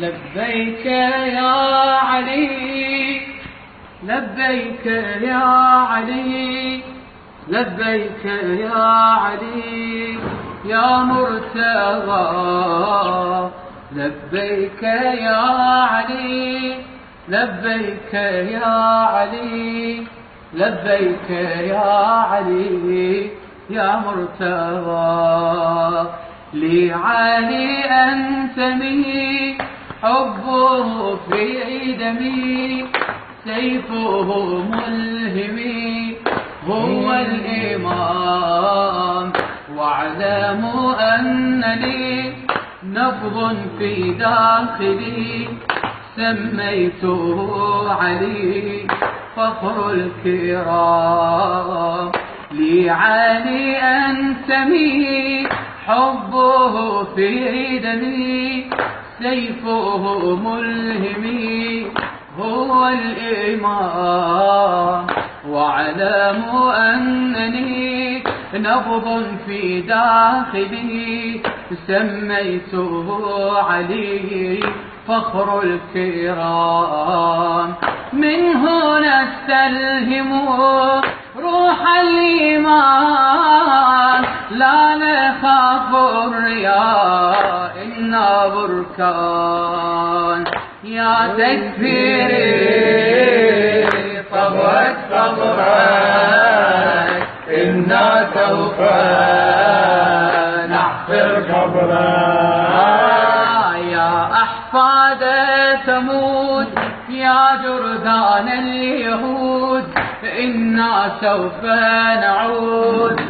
لبيك يا علي، لبيك يا علي، لبيك يا علي يا مرتضى، لبيك يا علي، لبيك يا علي، لبيك يا علي يا مرتضى. لعلي أنتمي، حبه في دمي، سيفه ملهمي، هو الإمام. واعلموا أن لي نبض في داخلي، سميته علي فخر الكرام. لعلي أنتمي، حبه في دمي، سيفه ملهمي، هو الإمام. واعلموا أنني نبض في داخلي، سميته علي فخر الكرام. من هنا استلهم روح الإيمان، لا نخاف الرياء إنا بركان. يا تكفيري صبرك صبرك، إنا سوف نحفر قبرك. يا أحفاد ثمود، يا جرذان اليهود، إنا سوف نعود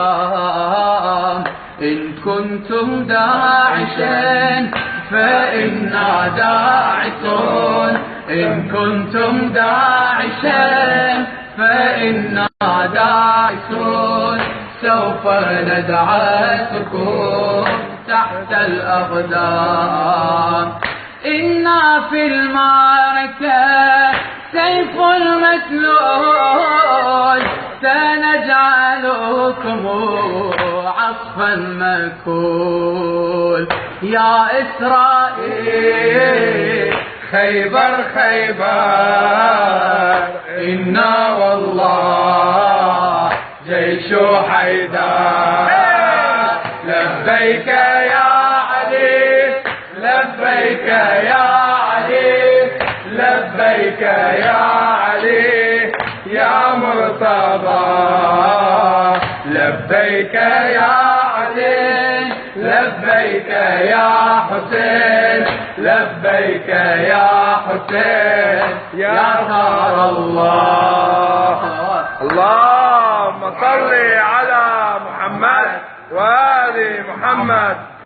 للانتقام. إن كنتم داعشين فإنا داعسون، إن كنتم داعشين فإنا داعسون. سوف ندعسكم تحت الأقدام. إنا في المعركة سيف المسلول، سنجعلكم عصفا مأكول. يا إسرائيل خيبر خيبر، إنا والله جيش حيدر. لبيك يا علي، لبيك يا علي، لبيك يا علي يا مرتضى. لبيك يا علي، لبيك يا حسين، لبيك يا حسين يا ثار الله. اللهم صل على محمد وآل محمد.